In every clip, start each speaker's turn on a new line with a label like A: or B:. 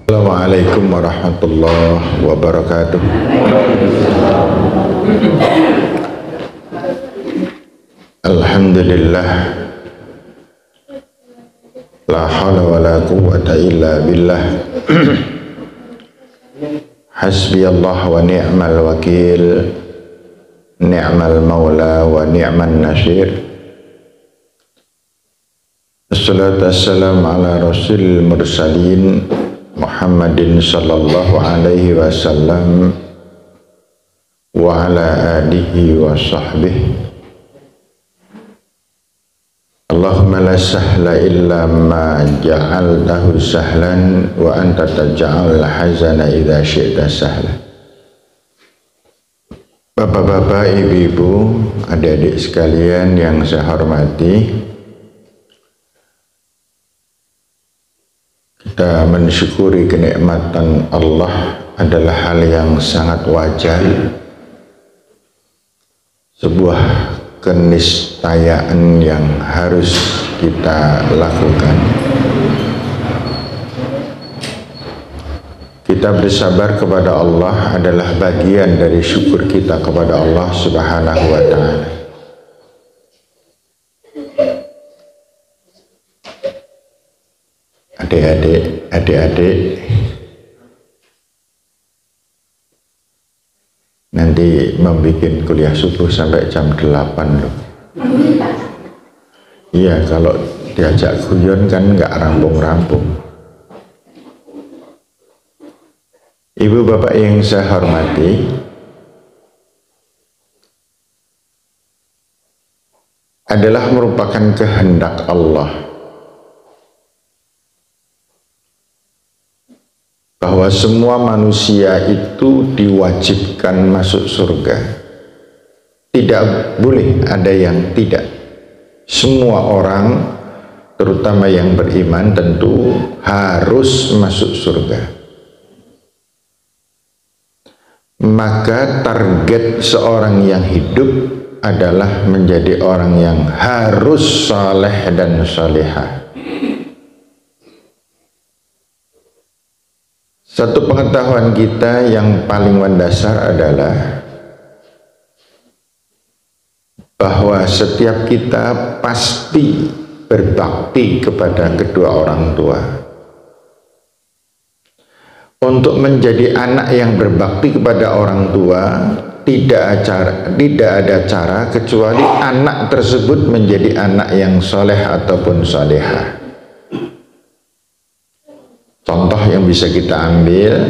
A: Assalamualaikum warahmatullahi wabarakatuh. Alhamdulillah, la haula wa la quwwata illa billah. Hasbiyallah wa ni'mal wakil, ni'mal maula wa ni'man nasir. Assalatu wassalamu ala rasulil mursalin Muhammadin sallallahu alaihi wasallam wa ala alihi wa sahbihi. Allahumma la sahla illa ma ja'altahu sahlan wa anta taj'al hazana idza syi'ta sahla. Bapak-bapak, ibu-ibu, adik-adik sekalian yang saya hormati, kita mensyukuri kenikmatan Allah adalah hal yang sangat wajar, sebuah keniscayaan yang harus kita lakukan. Kita bersabar kepada Allah adalah bagian dari syukur kita kepada Allah Subhanahu wa ta'ala. Adik-adik, nanti membuat kuliah subuh sampai jam 8 loh. Iya, kalau diajak guyon kan nggak rampung-rampung. Ibu bapak yang saya hormati, adalah merupakan kehendak Allah bahwa semua manusia itu diwajibkan masuk surga. Tidak boleh ada yang tidak. Semua orang, terutama yang beriman, tentu harus masuk surga. Maka target seorang yang hidup adalah menjadi orang yang harus saleh dan salihah. Satu pengetahuan kita yang paling mendasar adalah bahwa setiap kita pasti berbakti kepada kedua orang tua. Untuk menjadi anak yang berbakti kepada orang tua, tidak ada cara kecuali anak tersebut menjadi anak yang soleh ataupun salihah. Contoh yang bisa kita ambil,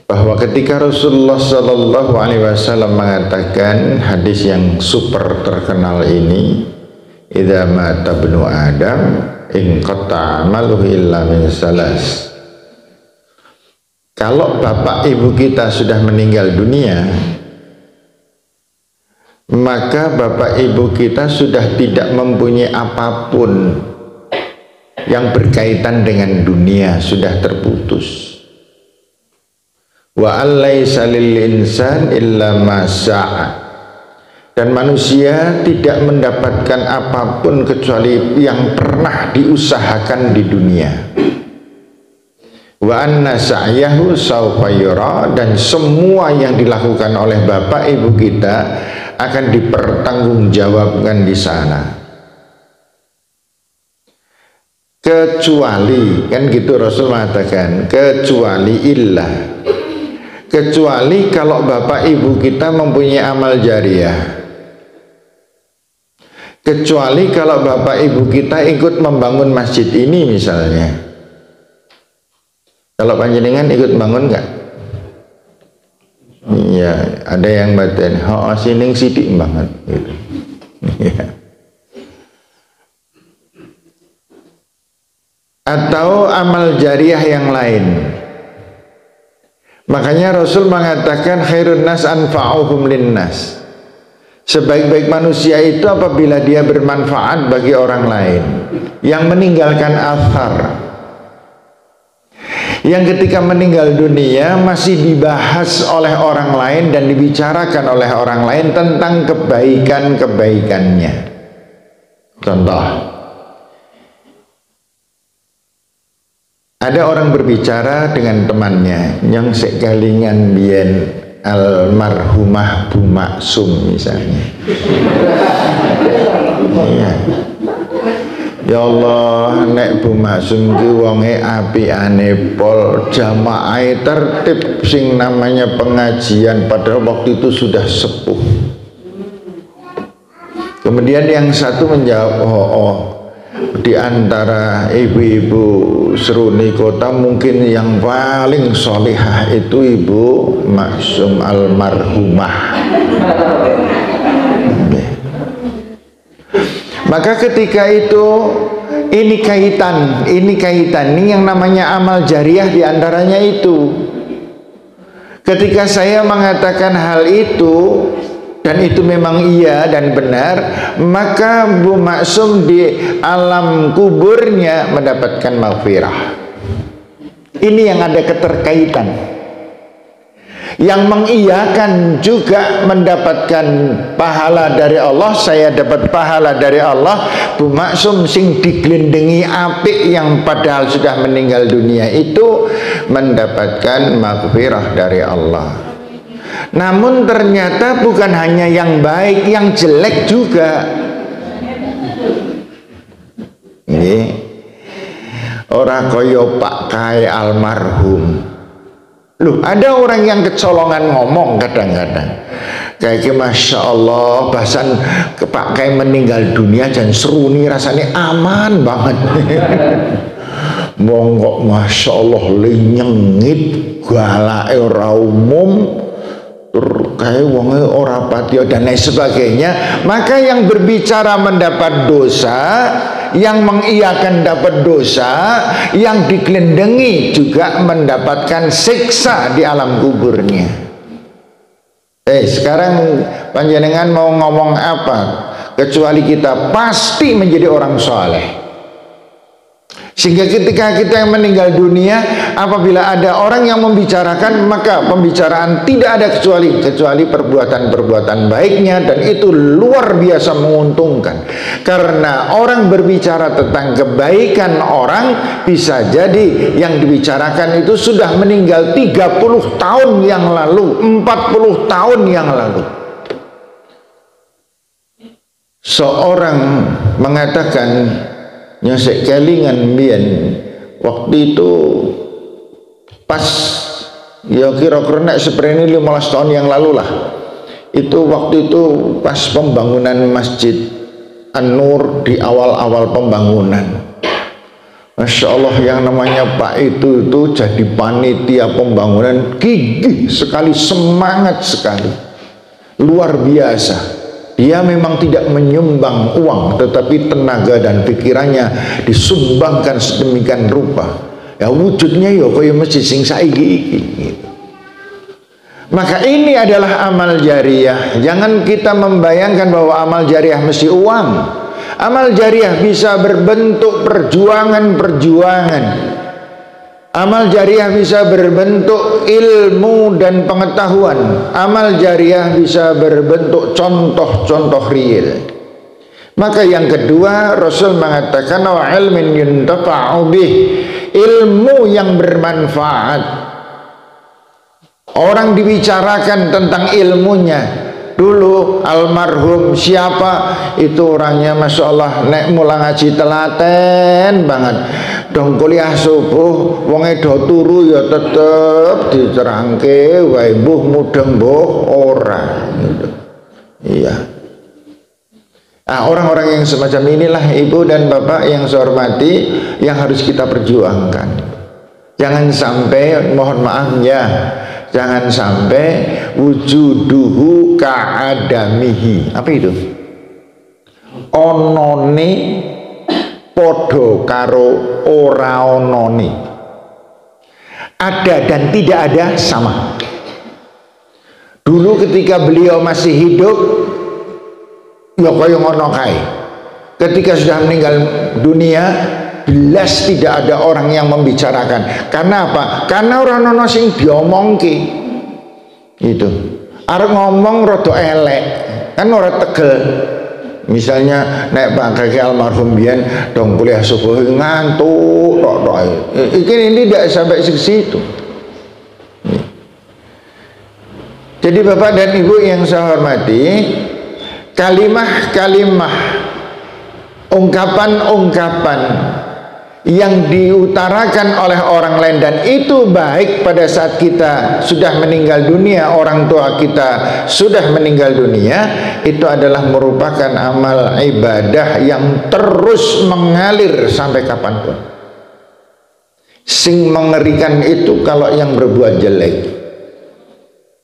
A: bahwa ketika Rasulullah Sallallahu Alaihi Wasallam mengatakan hadis yang super terkenal ini, idza mata ibnu Adam inqata amaluhu illa min salas. Kalau bapak ibu kita sudah meninggal dunia, maka bapak ibu kita sudah tidak mempunyai apapun yang berkaitan dengan dunia, sudah terputus. Wa allaisa lil insan illa ma sa'a. Dan manusia tidak mendapatkan apapun kecuali yang pernah diusahakan di dunia. Wa anna sa'yahu sawfa yura, dan semua yang dilakukan oleh bapak ibu kita akan dipertanggungjawabkan di sana. Kecuali, kan gitu Rasul mengatakan, kecuali kalau bapak ibu kita mempunyai amal jariah, kecuali kalau bapak ibu kita ikut membangun masjid ini misalnya. Kalau panjenengan ikut bangun nggak? Iya, ada yang batin, sining sidik banget gitu. Iya. Atau amal jariah yang lain. Makanya Rasul mengatakan khairun nas anfa'uhum linnas. Sebaik-baik manusia itu apabila dia bermanfaat bagi orang lain, yang meninggalkan athar, yang ketika meninggal dunia masih dibahas oleh orang lain dan dibicarakan oleh orang lain tentang kebaikan-kebaikannya. Contoh, Ada orang berbicara dengan temannya yang sekalingan biyen almarhumah Bu Maksum misalnya. Iya. Ya Allah, nek Bu Maksum ki wonge apiane pol, jamaahe tertib, sing namanya pengajian padahal waktu itu sudah sepuh. Kemudian yang satu menjawab, di antara ibu-ibu seruni kota mungkin yang paling solihah itu Ibu Maksum almarhumah. Maka ketika itu ini kaitan ini yang namanya amal jariah diantaranya itu. Ketika saya mengatakan hal itu dan itu memang iya dan benar, maka Bu Maksum di alam kuburnya mendapatkan maghfirah. Ini yang ada keterkaitan. Yang mengiyakan juga mendapatkan pahala dari Allah, saya dapat pahala dari Allah. Bu Maksum sing diglendengi apik yang padahal sudah meninggal dunia itu mendapatkan maghfirah dari Allah. Namun ternyata bukan hanya yang baik, yang jelek juga. Ini ora koyo Pak Kai almarhum. Loh, ada orang yang kecolongan ngomong kadang-kadang kayak Masya Allah, bahasan Pak Kai meninggal dunia dan seru nih rasanya aman banget. Monggo Masya Allah lenyengit galake ora umum kayak wonge ora patio dan lain sebagainya. Maka yang berbicara mendapat dosa, yang mengiyakan dapat dosa, yang digelendengi juga mendapatkan siksa di alam kuburnya. Sekarang panjenengan mau ngomong apa kecuali kita pasti menjadi orang soleh. Sehingga ketika kita yang meninggal dunia, apabila ada orang yang membicarakan, maka pembicaraan tidak ada kecuali perbuatan-perbuatan baiknya, dan itu luar biasa menguntungkan. Karena orang berbicara tentang kebaikan orang, bisa jadi yang dibicarakan itu sudah meninggal 30 tahun yang lalu, 40 tahun yang lalu. Seorang mengatakan, nyesek kelingan biyen waktu itu pas ya kira-kira nek seprene 15 tahun yang lalu lah, itu waktu itu pas pembangunan Masjid An-Nur di awal-awal pembangunan. Masya Allah, yang namanya Pak itu jadi panitia pembangunan, gigih sekali, semangat sekali, luar biasa. Dia memang tidak menyumbang uang, tetapi tenaga dan pikirannya disumbangkan sedemikian rupa. Ya wujudnya ya kaya masjid sing saiki iki gitu. Maka ini adalah amal jariah. Jangan kita membayangkan bahwa amal jariah mesti uang. Amal jariah bisa berbentuk perjuangan-perjuangan. Amal jariah bisa berbentuk ilmu dan pengetahuan. Amal jariah bisa berbentuk contoh-contoh real. Maka yang kedua, Rasul mengatakan wa ilmin yuntafa'u bih, ilmu yang bermanfaat. Orang dibicarakan tentang ilmunya. Dulu almarhum siapa itu orangnya, Masya Allah, nek mulang ngaji telaten banget. Dong kuliah subuh wonge do turu ya tetep diterangke wae mbuh mudeng mbuh ora gitu. Iya. Orang-orang yang semacam inilah ibu dan bapak yang saya hormati, yang harus kita perjuangkan. Jangan sampai, mohon maaf ya, jangan sampai wujuduhu ka'adamihi. Apa itu? Onone podo karo ora onone. Ada dan tidak ada sama. Dulu ketika beliau masih hidup ya kaya ngono kae. Ketika sudah meninggal dunia, belas tidak ada orang yang membicarakan. Karena apa? Karena ora ono sing diomongke. Itu. Arep ngomong rada elek, kan ora tegel. Misalnya nek Pak Kakek almarhum biyen dong kuliah subuh ngantuk tok. Ini tidak sampai ke situ. Jadi Bapak dan Ibu yang saya hormati, kalimah-kalimah, ungkapan-ungkapan yang diutarakan oleh orang lain dan itu baik pada saat kita sudah meninggal dunia, orang tua kita sudah meninggal dunia, itu adalah merupakan amal ibadah yang terus mengalir sampai kapanpun. Sing mengerikan itu kalau yang berbuat jelek.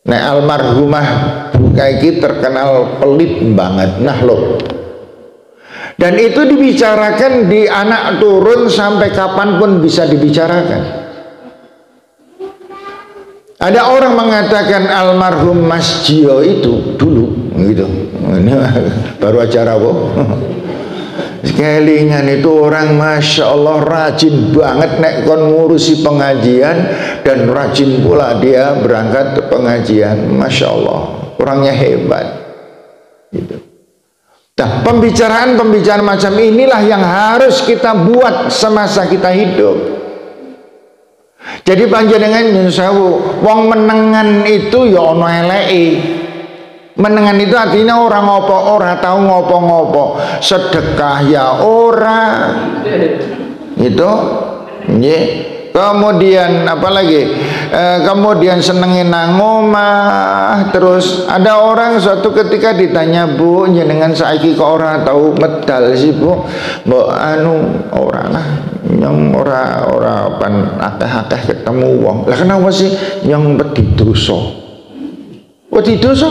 A: Nah, almarhumah Bu Kaiki terkenal pelit banget. Nah loh, dan itu dibicarakan di anak turun sampai kapanpun bisa dibicarakan. Ada orang mengatakan almarhum Mas Jio itu dulu gitu. Ini baru acara kok. Kelingan itu orang Masya Allah rajin banget nek kon ngurusi pengajian dan rajin pula dia berangkat ke pengajian. Masya Allah, orangnya hebat gitu. Nah, pembicaraan-pembicaraan macam inilah yang harus kita buat semasa kita hidup. Jadi panjenengan nyuwun sewu, wong menengan itu ya ono eleke. Menengan itu artinya orang ngopo, ora tahu ngopo-ngopo, sedekah ya ora. Gitu. Nggih. Kemudian apalagi kemudian senengin nang omah. Terus ada orang suatu ketika ditanya, Bu, jenengan saiki kok ora tahu medal sih Bu? Mbok anu ora lah, yang ora pan akeh-akeh ketemu wong. Lah kenapa sih yang wedi dosa? Wedi dosa?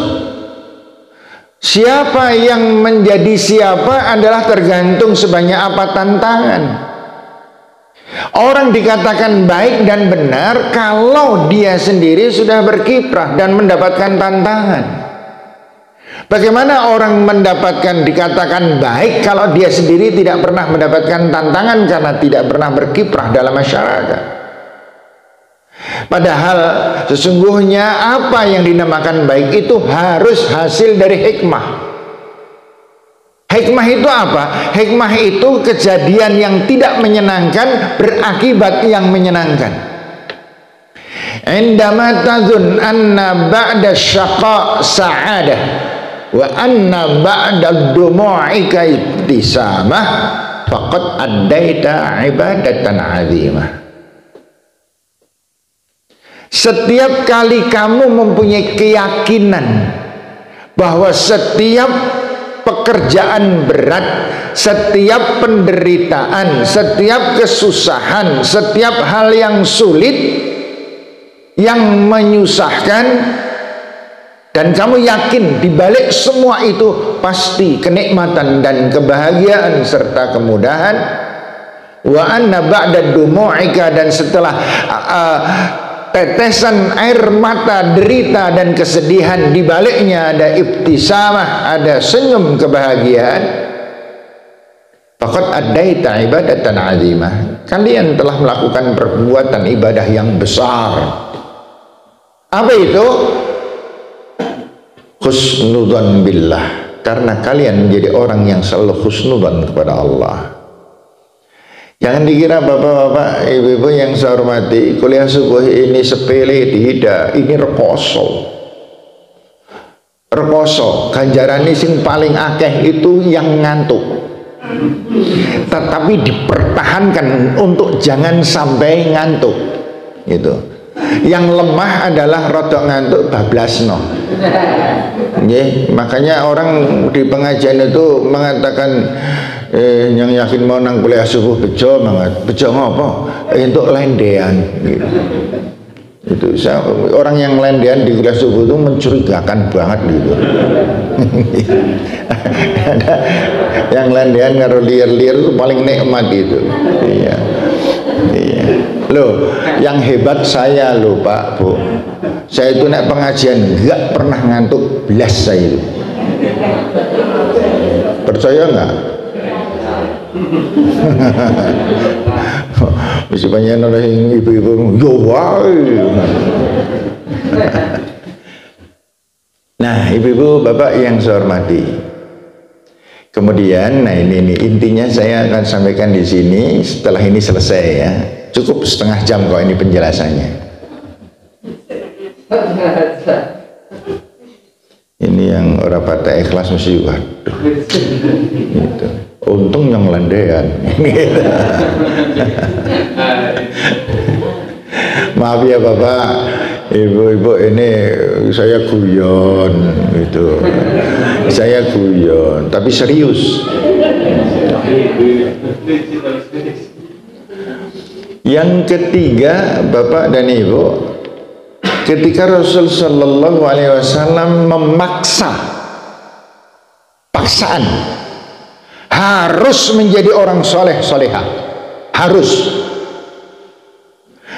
A: Siapa yang menjadi siapa adalah tergantung sebanyak apa tantangan. Orang dikatakan baik dan benar kalau dia sendiri sudah berkiprah dan mendapatkan tantangan. Bagaimana orang mendapatkan dikatakan baik kalau dia sendiri tidak pernah mendapatkan tantangan karena tidak pernah berkiprah dalam masyarakat? Padahal sesungguhnya apa yang dinamakan baik itu harus hasil dari hikmah. Hikmah itu apa? Hikmah itu kejadian yang tidak menyenangkan berakibat yang menyenangkan. Indama tazun anna ba'da syaqa sa'adah wa anna ba'da dumu'ika ibtisamah faqad addaita ibadatan 'azimah. Setiap kali kamu mempunyai keyakinan bahwa setiap pekerjaan berat, setiap penderitaan, setiap kesusahan, setiap hal yang sulit, yang menyusahkan, dan kamu yakin di balik semua itu pasti kenikmatan dan kebahagiaan serta kemudahan. Wa anna ba'da dumu'ika, dan setelah tetesan air mata, derita dan kesedihan, di baliknya ada ibtisamah, ada senyum kebahagiaan. Faqad addaita ibadatan 'azimah. Kalian telah melakukan perbuatan ibadah yang besar. Apa itu? Husnudzan billah. Karena kalian menjadi orang yang selalu husnudzan kepada Allah. Jangan dikira bapak-bapak, ibu-ibu yang saya hormati, kuliah subuh ini sepele, tidak. Ini rekoso. Rekoso, ganjaran sing paling akeh itu yang ngantuk. Tetapi dipertahankan untuk jangan sampai ngantuk. Gitu. Yang lemah adalah rodok ngantuk bablasno. Makanya orang di pengajian itu mengatakan yang yakin mau nang kuliah subuh bejo banget. Bejo ngopo? Untuk lendean gitu. Itu orang yang lendean di kuliah subuh itu mencurigakan banget gitu. Ada yang lendean karo liar-liar itu paling nikmat itu. Iya. Iya. Loh, yang hebat saya loh Pak, Bu. Saya itu naik pengajian enggak pernah ngantuk belas saya itu. Percaya enggak? Mesti banyak orang ibu-ibu yo wae. Nah, ibu-ibu, bapak yang saya hormati, Kemudian, nah ini intinya saya akan sampaikan di sini. Setelah ini selesai ya. Cukup setengah jam kok ini penjelasannya. Ini yang orang patah ikhlas mesti waduh. Gitu. Untung yang landean. Maaf ya Bapak, Ibu-ibu, ini saya guyon gitu. Saya guyon, tapi serius. Yang ketiga, Bapak dan Ibu, ketika Rasul Shallallahu Alaihi Wasallam memaksa, paksaan, harus menjadi orang soleh solehah, harus.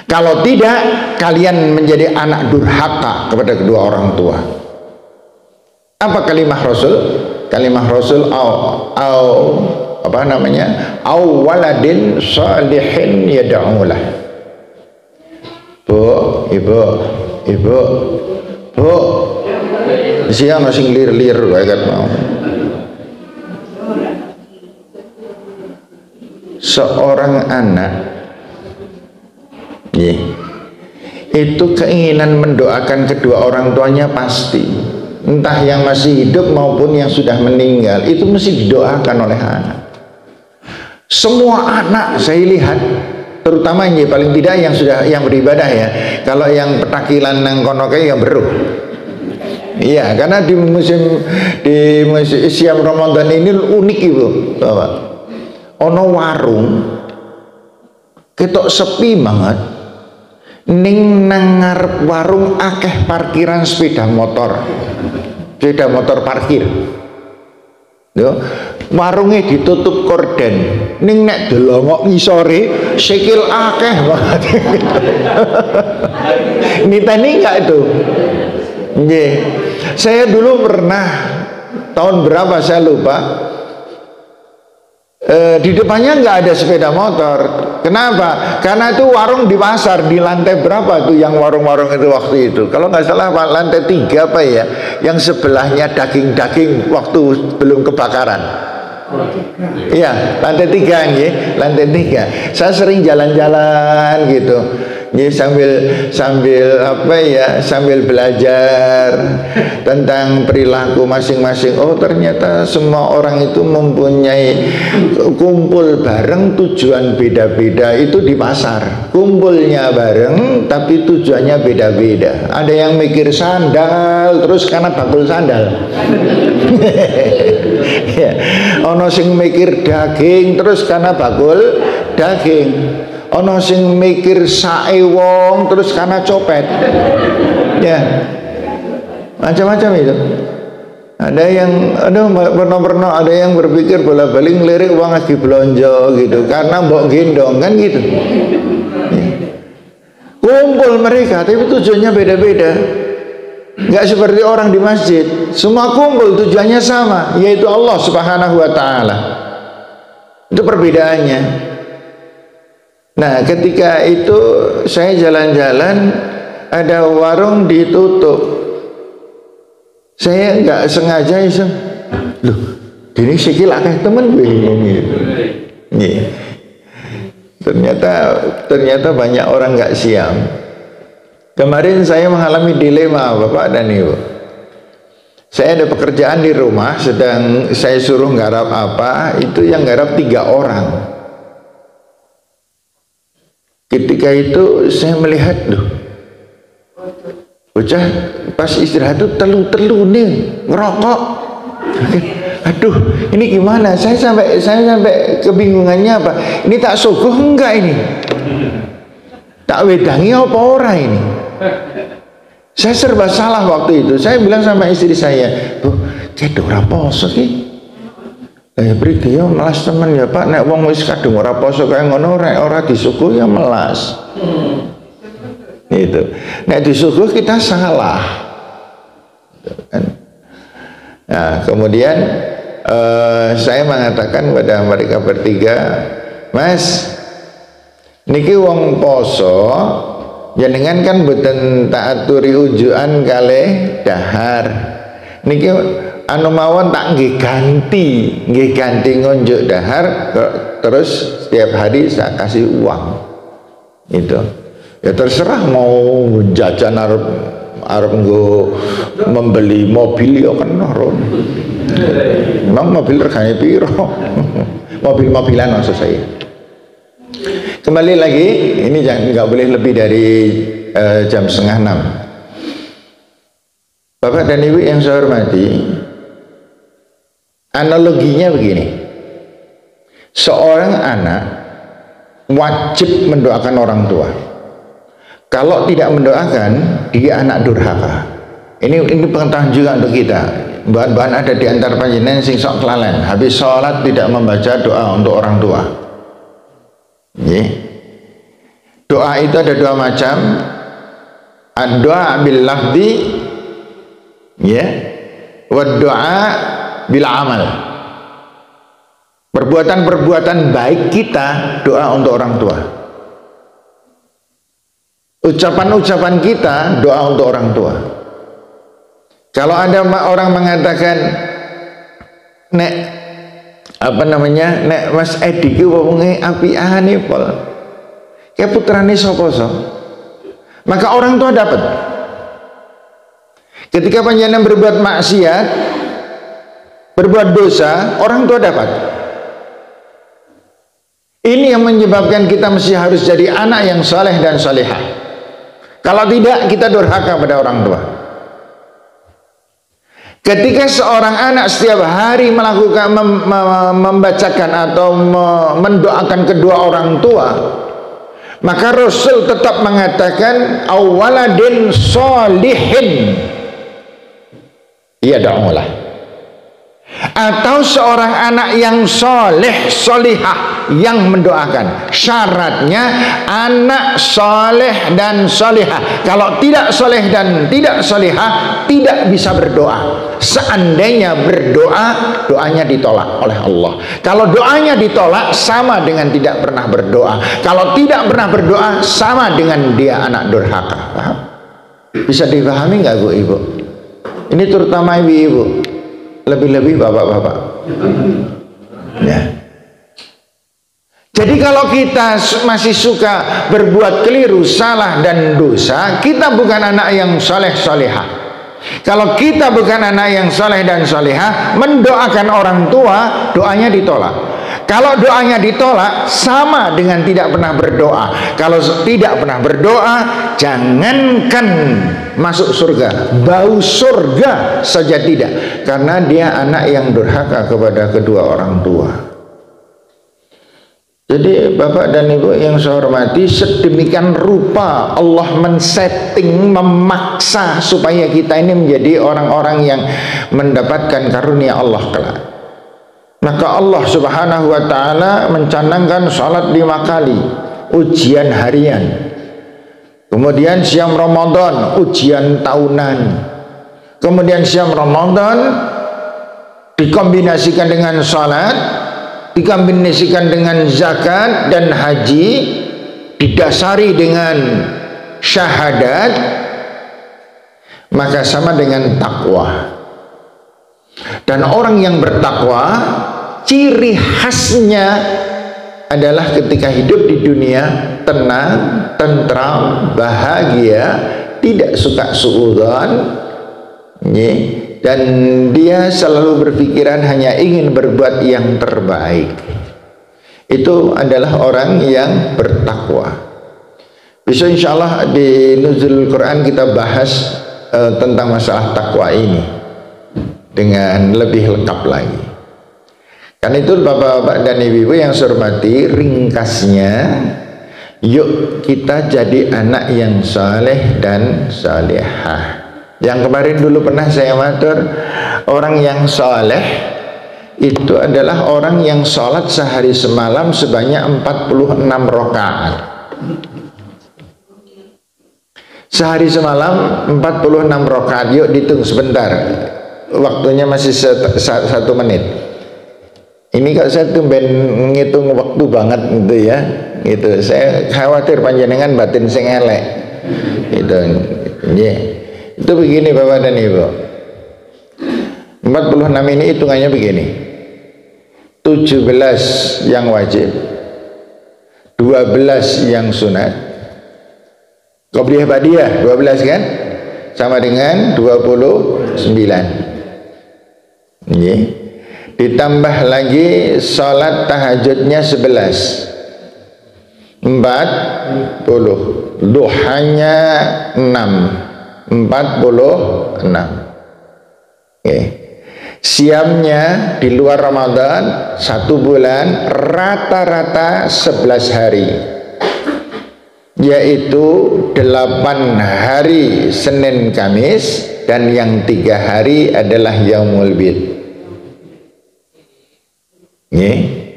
A: Kalau tidak, kalian menjadi anak durhaka kepada kedua orang tua. Apa kalimah Rasul? Kalimah Rasul apa namanya? Au waladin salihin yad'ulah. Bu, ibu, siang masih lir-lir kayak mau. Seorang anak itu keinginan mendoakan kedua orang tuanya pasti, entah yang masih hidup maupun yang sudah meninggal, itu mesti didoakan oleh anak. Semua anak saya lihat, terutama yang paling tidak yang beribadah ya. Kalau yang petakilan nang kono kae yang beruh. Iya, karena di musim siam Ramadan ini unik Ibu, Bapak. Ono warung ketok sepi banget. Ning nang ngarep warung akeh parkiran sepeda motor parkir. Yo, warungnya ditutup korden. Ning nek delongok ngisore sikil akeh banget. Niteni enggak itu? Nggih. Saya dulu pernah tahun berapa saya lupa. Di depannya nggak ada sepeda motor. Kenapa? Karena itu warung di pasar, di lantai berapa tuh yang warung-warung itu waktu itu? Kalau nggak salah lantai 3 apa ya? Yang sebelahnya daging-daging waktu belum kebakaran. Iya, lantai 3 ya, lantai 3. Saya sering jalan-jalan gitu. Jadi sambil apa ya, sambil belajar tentang perilaku masing-masing. Oh, ternyata semua orang itu mempunyai kumpul bareng, tujuan beda-beda. Itu di pasar kumpulnya bareng tapi tujuannya beda-beda. Ada yang mikir sandal terus karena bakul sandal. Ya. Ono sing mikir daging terus karena bakul daging. Ono sing mikir sae wong terus karena copet. Ya. Macam-macam itu. Ada yang pernah ada yang berpikir bola-balik ngelirik uang lagi belanja gitu karena mbok gendong kan gitu. Ya. Kumpul mereka tapi tujuannya beda-beda. Enggak seperti orang di masjid, semua kumpul tujuannya sama, yaitu Allah Subhanahu wa taala. Itu perbedaannya. Nah, ketika itu saya jalan-jalan, ada warung ditutup. Saya nggak sengaja iseng, loh, ini sikil akeh temen gue gitu. Ternyata banyak orang nggak siap. Kemarin saya mengalami dilema Bapak dan Ibu. Saya ada pekerjaan di rumah, sedang saya suruh nggarap apa, itu yang nggarap 3 orang. Ketika itu saya melihat, loh, bocah pas istirahat itu telu nih ngerokok. Aduh, ini gimana? Saya sampai kebingungannya apa? Ini tak suguh enggak ini? Tak wedangi apa ora ini? Saya serba salah waktu itu. Saya bilang sama istri saya, "Bu, cedok ora poso ki." Beri yo melas temen ya Pak, nek wong wis kadung ora poso kaya ngono ora disuguh ya melas. Gitu. Nek disuguh kita salah. Nah, kemudian saya mengatakan pada mereka bertiga, "Mas, niki wong poso jenengan kan boten tak aturi ujuan kalih dahar. Niki anu mawon tak nggih ganti ngunjuk dahar, terus setiap hari saya kasih uang. Itu ya terserah mau jajan arep nggo membeli mobil ya kena ron. Memang mobil regane piro? Mobil-mobilan maksud saya. Kembali lagi, ini nggak boleh lebih dari jam 5:30. Bapak dan Ibu yang saya hormati, analoginya begini. Seorang anak wajib mendoakan orang tua. Kalau tidak mendoakan, dia anak durhaka. Ini pengetahuan juga untuk kita. Bahan-bahan ada di antar panjenengan sing sok kelalen. Habis sholat tidak membaca doa untuk orang tua. Doa itu ada dua macam. Doa bil lafzi, wa doa bil amal. Perbuatan-perbuatan baik kita doa untuk orang tua. Ucapan-ucapan kita doa untuk orang tua. Kalau ada orang mengatakan nek Mas Edi ki wonge apiane pol. Kayak putrane sapa so? Maka orang tua dapat. Ketika panjenengan berbuat maksiat, berbuat dosa, orang tua dapat. Ini yang menyebabkan kita mesti harus jadi anak yang saleh dan salihah. Kalau tidak, kita durhaka pada orang tua. Ketika seorang anak setiap hari melakukan membacakan atau mendoakan kedua orang tua, maka Rasul tetap mengatakan awaladin solihin yad'ulah, atau seorang anak yang soleh solihah yang mendoakan. Syaratnya anak soleh dan solihah. Kalau tidak soleh dan tidak solihah, tidak bisa berdoa. Seandainya berdoa, doanya ditolak oleh Allah. Kalau doanya ditolak, sama dengan tidak pernah berdoa. Kalau tidak pernah berdoa, sama dengan dia anak durhaka. Paham? Bisa dipahami nggak Bu Ibu? Ini terutama ibu-ibu, lebih-lebih bapak-bapak. Ya. Jadi kalau kita masih suka berbuat keliru, salah dan dosa, kita bukan anak yang soleh solehah. Kalau kita bukan anak yang soleh dan solehah, mendoakan orang tua, doanya ditolak. Kalau doanya ditolak, sama dengan tidak pernah berdoa. Kalau tidak pernah berdoa, jangankan masuk surga, bau surga saja tidak, karena dia anak yang durhaka kepada kedua orang tua. Jadi Bapak dan Ibu yang saya hormati, sedemikian rupa Allah men-setting, memaksa supaya kita ini menjadi orang-orang yang mendapatkan karunia Allah kelak. Maka Allah Subhanahu wa ta'ala mencanangkan salat 5 kali, ujian harian. Kemudian siam Ramadan, ujian tahunan. Kemudian siam Ramadan dikombinasikan dengan salat, dikombinasikan dengan zakat dan haji, didasari dengan syahadat, maka sama dengan takwa. Dan orang yang bertakwa, ciri khasnya adalah ketika hidup di dunia tenang, tentram, bahagia, tidak suka suudzon, dan dia selalu berpikiran hanya ingin berbuat yang terbaik. Itu adalah orang yang bertakwa. Besok insya Allah di Nuzul Quran kita bahas tentang masalah takwa ini dengan lebih lengkap lagi. Karena itu bapak-bapak dan ibu-ibu yang saya hormati, ringkasnya, yuk kita jadi anak yang saleh dan salihah. Yang kemarin dulu pernah saya matur, orang yang saleh itu adalah orang yang sholat sehari semalam sebanyak 46 rakaat. Sehari semalam 46 rakaat. Yuk dihitung sebentar, waktunya masih 1 menit. Ini kalau saya tumben ngitung waktu banget gitu ya, gitu. Saya khawatir panjenengan batin sing elek gitu. Itu begini Bapak dan Ibu, 46 ini hitungannya begini. 17 yang wajib, 12 yang sunat, qobliyah ba'diyah 12 kan? Sama dengan 29. Nggih. Ditambah lagi salat tahajudnya 11. 40. Duhanya 6. 46. Oke. Siamnya di luar Ramadan 1 bulan rata-rata 11 hari, yaitu 8 hari Senin Kamis dan yang 3 hari adalah Yaumul Bid.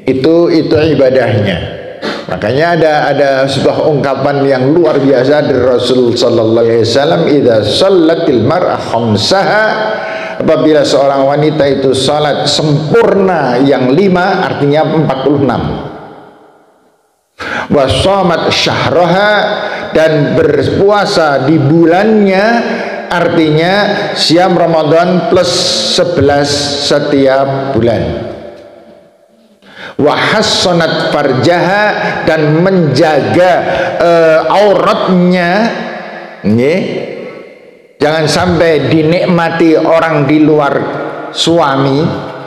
A: Itu ibadahnya. Makanya ada sebuah ungkapan yang luar biasa dari Rasul sallallahu alaihi wasallam, idza shallatil mar'a khamsaha, apabila seorang wanita itu salat sempurna yang 5, artinya 46. Wa shamat syahraha, dan berpuasa di bulannya, artinya siam Ramadan plus 11 setiap bulan. Wa hassanat farjaha, dan menjaga auratnya, jangan sampai dinikmati orang di luar suami.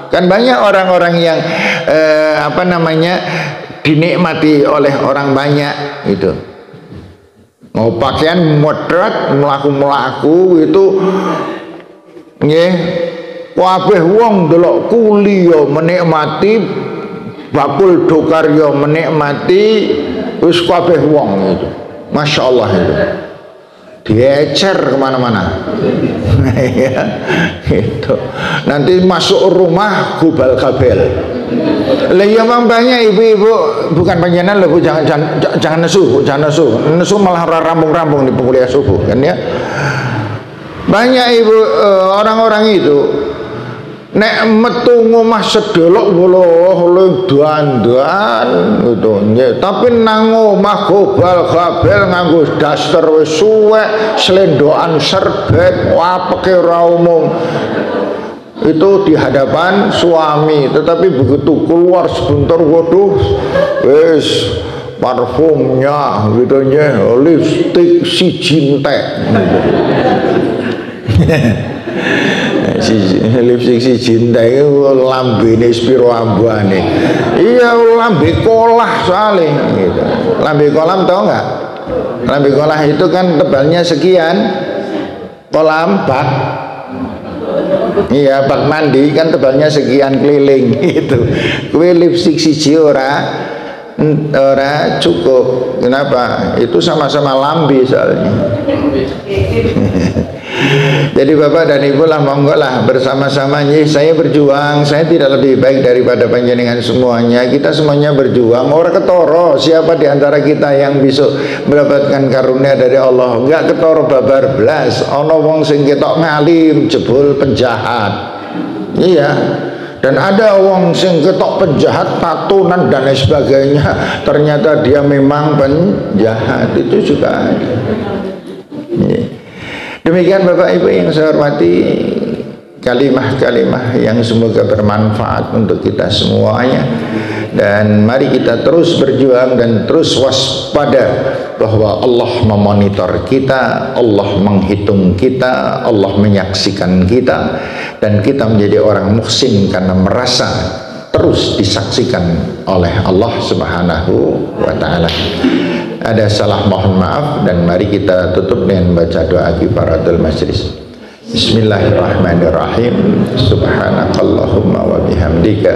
A: Kan banyak orang-orang yang dinikmati oleh orang banyak itu. Mau pakaian moderat, melaku itu nggih, kabeh wong delok kuli yo menikmati, bakul dokaryo menikmati, wis kabeh wong itu. Masya Allah itu. Diecer kemana-mana. Ya, itu. Nanti masuk rumah gubal kabel. Lah ya banyak ibu-ibu, bukan panjenengan lho Bu, jangan nesu, nesu malah rambung-rambung di kuliah subuh kan ya. Banyak ibu orang-orang itu nek metu ngomah sedelok oleh dandan gitu nggih, tapi nang omah gobal kabel nganggo daster wis suwek, slendokan serbet, apeke ora umum. Itu di hadapan suami, tetapi begitu keluar sebentar, waduh wis parfumnya gitu nggih, lipstik si jintek lipstik si cinta itu lambene spiro ambane. Iya, lambe kolah soalnya gitu. Lambe kolam tahu nggak? Lambe kolah itu kan tebalnya sekian, kolam bak. Iya, bak mandi kan tebalnya sekian keliling itu. Kue lipstik siji ora cukup. Kenapa? Itu sama-sama lambe soalnya. Jadi Bapak dan Ibu lah, monggo lah bersama-sama. Saya berjuang, saya tidak lebih baik daripada panjenengan semuanya. Kita semuanya berjuang. Orang ketoro, siapa di antara kita yang bisa mendapatkan karunia dari Allah? Enggak ketoro babar blas. Ono wong sing ketok ngalim jebul penjahat. Iya. Dan ada wong sing ketok penjahat, tatunan dan lain sebagainya, ternyata dia memang penjahat. Itu juga ada. Iya. Demikian Bapak Ibu yang saya hormati, kalimah-kalimah yang semoga bermanfaat untuk kita semuanya. Dan mari kita terus berjuang dan terus waspada bahwa Allah memonitor kita, Allah menghitung kita, Allah menyaksikan kita, dan kita menjadi orang muhsin karena merasa terus disaksikan oleh Allah Subhanahu wa ta'ala. Ada salah mohon maaf, dan mari kita tutup dengan baca doa kifaratul majlis. Bismillahirrahmanirrahim. Subhanakallahumma wa bihamdika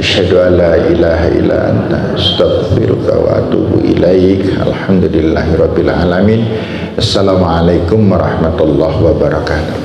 A: asyhadu an la ilaha illa anta astaghfiruka wa atubu ilaik. Alhamdulillahirabbil alamin. Assalamualaikum warahmatullahi wabarakatuh.